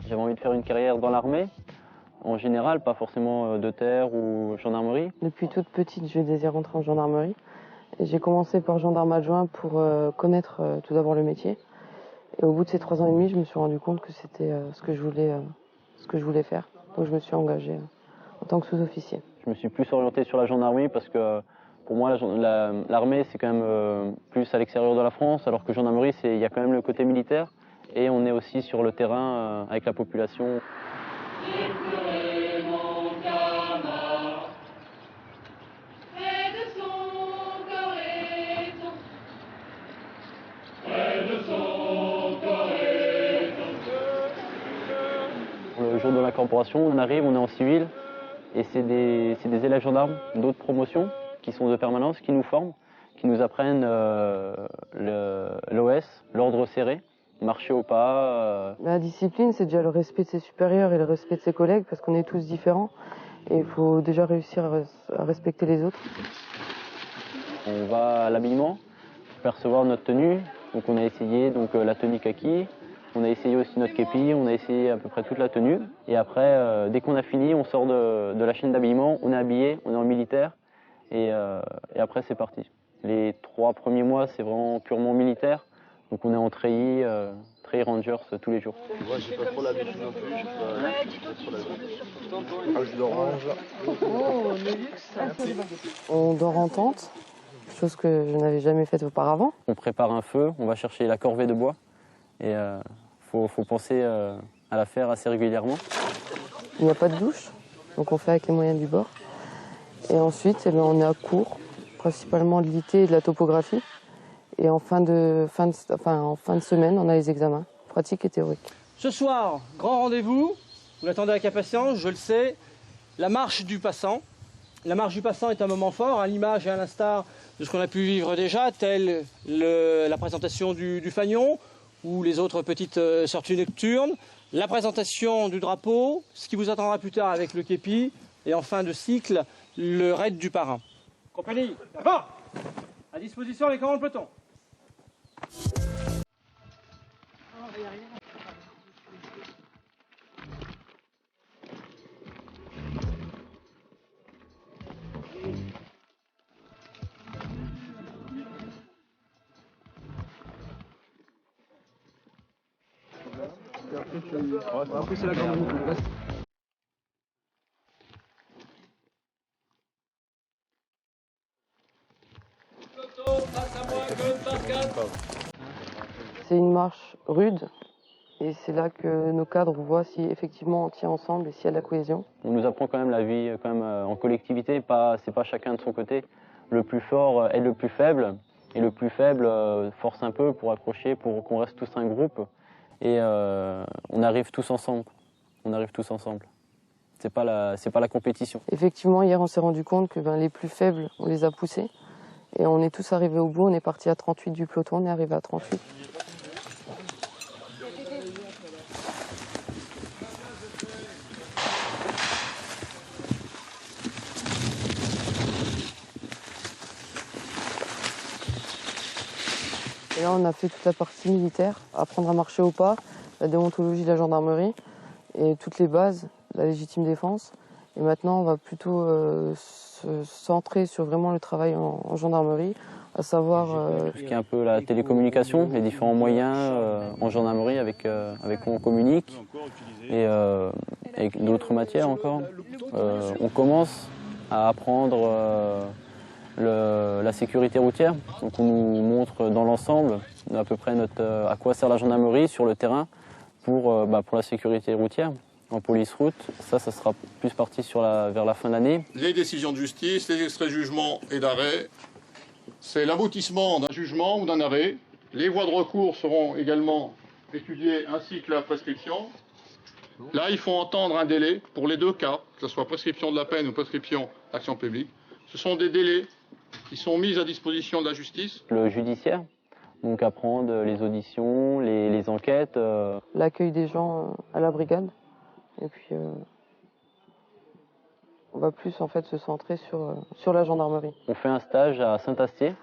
J'avais envie de faire une carrière dans l'armée, en général, pas forcément de terre ou gendarmerie. Depuis toute petite, je désire rentrer en gendarmerie. J'ai commencé par gendarme adjoint pour connaître tout d'abord le métier. Et au bout de ces 3 ans et demi, je me suis rendu compte que c'était ce que je voulais faire. Donc je me suis engagée en tant que sous-officier. Je me suis plus orienté sur la gendarmerie parce que pour moi, l'armée, c'est quand même plus à l'extérieur de la France, alors que gendarmerie, il y a quand même le côté militaire. Et on est aussi sur le terrain avec la population. Le jour de l'incorporation, on arrive, on est en civil, et c'est des élèves gendarmes d'autres promotions qui sont de permanence, qui nous forment, qui nous apprennent l'OS, l'ordre serré, marcher au pas. La discipline, c'est déjà le respect de ses supérieurs et le respect de ses collègues, parce qu'on est tous différents. Et il faut déjà réussir à respecter les autres. On va à l'habillement, percevoir notre tenue. Donc on a essayé la tenue kaki, on a essayé aussi notre képi, on a essayé à peu près toute la tenue. Et après, dès qu'on a fini, on sort de la chaîne d'habillement, on est habillé, on est en militaire. Et après, c'est parti. Les 3 premiers mois, c'est vraiment purement militaire. Donc on est en treillis, treillis Rangers tous les jours. Moi, j'ai pas trop l'habitude non plus. Je d'orange. Oh, le luxe. On dort en tente, chose que je n'avais jamais faite auparavant. On prépare un feu, on va chercher la corvée de bois. Et faut penser à la faire assez régulièrement. Il n'y a pas de douche, donc on fait avec les moyens du bord. Et ensuite, on est à court, principalement de l'IT et de la topographie. Et en fin de semaine, on a les examens, pratiques et théoriques. Ce soir, grand rendez-vous, vous l'attendez avec impatience, je le sais, la marche du passant. La marche du passant est un moment fort, à l'image et à l'instar de ce qu'on a pu vivre déjà, tel la présentation du fanion ou les autres petites sorties nocturnes, la présentation du drapeau, ce qui vous attendra plus tard avec le képi, et en fin de cycle, le raid du parrain. Compagnie, d'accord ? À disposition les commandes peloton. Après, c'est la grande route. C'est une marche rude et c'est là que nos cadres voient si effectivement on tient ensemble et s'il y a de la cohésion. On nous apprend quand même la vie en collectivité, c'est pas chacun de son côté. Le plus fort aide le plus faible et le plus faible force un peu pour accrocher, pour qu'on reste tous un groupe. Et on arrive tous ensemble. On arrive tous ensemble. C'est pas la compétition. Effectivement, hier on s'est rendu compte que les plus faibles, on les a poussés. Et on est tous arrivés au bout, on est parti à 38 du peloton, on est arrivé à 38. Et là on a fait toute la partie militaire, apprendre à marcher au pas, la déontologie de la gendarmerie et toutes les bases, la légitime défense. Et maintenant on va plutôt se centrer sur vraiment le travail en gendarmerie, à savoir... Tout ce qui est un peu la télécommunication, les différents moyens en gendarmerie avec quoi on communique et avec d'autres matières encore. On commence à apprendre la sécurité routière. Donc on nous montre dans l'ensemble à peu près à quoi sert la gendarmerie sur le terrain pour la sécurité routière. En police route, ça sera plus parti vers la fin de l'année. Les décisions de justice, les extraits de jugement et d'arrêt, c'est l'aboutissement d'un jugement ou d'un arrêt. Les voies de recours seront également étudiées ainsi que la prescription. Là, il faut entendre un délai pour les 2 cas, que ce soit prescription de la peine ou prescription d'action publique. Ce sont des délais qui sont mis à disposition de la justice. Le judiciaire, donc apprendre les auditions, les enquêtes. L'accueil des gens à la brigade. Et puis, on va plus en fait se centrer sur la gendarmerie. On fait un stage à Saint-Astier.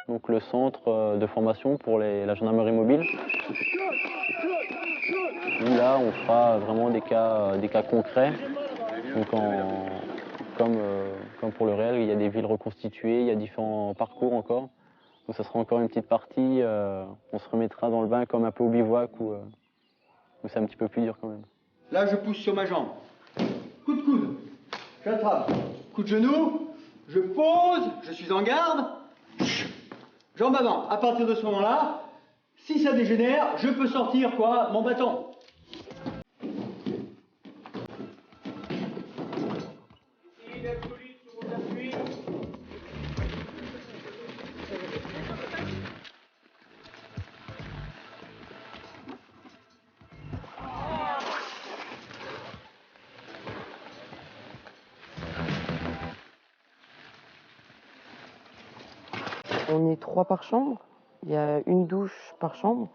Donc donc le centre de formation pour la gendarmerie mobile. Où là, on fera vraiment des cas concrets. Donc comme pour le réel, il y a des villes reconstituées, il y a différents parcours encore. Donc ça sera encore une petite partie, on se remettra dans le bain comme un peu au bivouac où c'est un petit peu plus dur quand même. Là, je pousse sur ma jambe. Coup de coude, j'attrape. Coup de genou, je pose, je suis en garde. Jambe avant. À partir de ce moment-là, si ça dégénère, je peux sortir quoi, mon bâton. On est 3 par chambre, il y a une douche par chambre,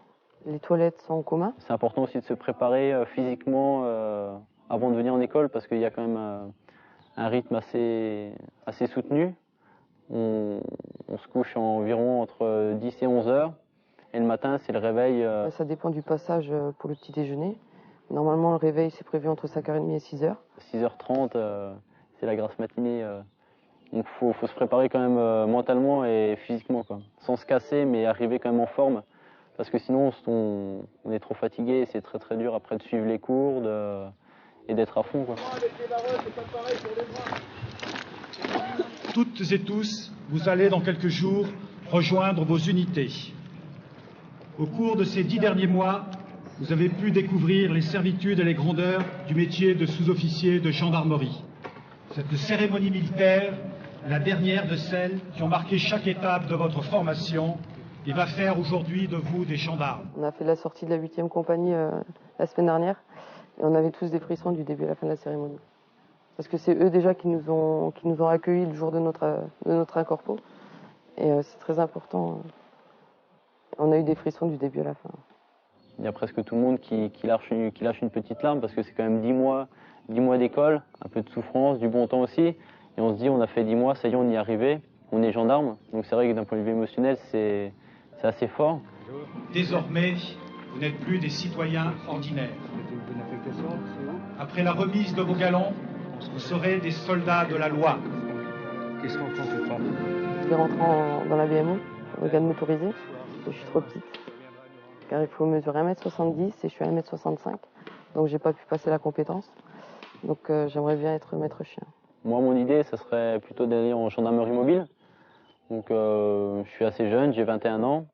les toilettes sont en commun. C'est important aussi de se préparer physiquement avant de venir en école parce qu'il y a quand même un rythme assez soutenu. On se couche environ entre 10 et 11 heures et le matin c'est le réveil. Ça dépend du passage pour le petit déjeuner. Normalement le réveil c'est prévu entre 5h30 et 6h. 6h30 c'est la grasse matinée. Donc faut se préparer quand même mentalement et physiquement, quoi. Sans se casser mais arriver quand même en forme. Parce que sinon on est trop fatigué et c'est très très dur après de suivre les cours et d'être à fond, quoi. Toutes et tous, vous allez dans quelques jours rejoindre vos unités. Au cours de ces 10 derniers mois, vous avez pu découvrir les servitudes et les grandeurs du métier de sous-officier de gendarmerie. Cette cérémonie militaire, la dernière de celles qui ont marqué chaque étape de votre formation et va faire aujourd'hui de vous des gendarmes. On a fait la sortie de la 8e compagnie la semaine dernière et on avait tous des frissons du début à la fin de la cérémonie. Parce que c'est eux déjà qui nous ont accueillis le jour de notre incorpo. Et c'est très important. On a eu des frissons du début à la fin. Il y a presque tout le monde qui lâche une petite larme parce que c'est quand même 10 mois d'école, un peu de souffrance, du bon temps aussi. Et on se dit, on a fait 10 mois, ça y est, on y est arrivé, on est gendarme. Donc c'est vrai que d'un point de vue émotionnel, c'est assez fort. Désormais, vous n'êtes plus des citoyens ordinaires. Après la remise de vos galons, vous serez des soldats de la loi. Qu'est-ce qu'on fait pas? Je vais rentrer dans la BMO, brigade motorisée. Je suis trop petite. Car il faut mesurer 1m70 et je suis à 1m65. Donc j'ai pas pu passer la compétence. Donc j'aimerais bien être maître chien. Moi, mon idée, ça serait plutôt d'aller en gendarmerie mobile. Donc je suis assez jeune, j'ai 21 ans.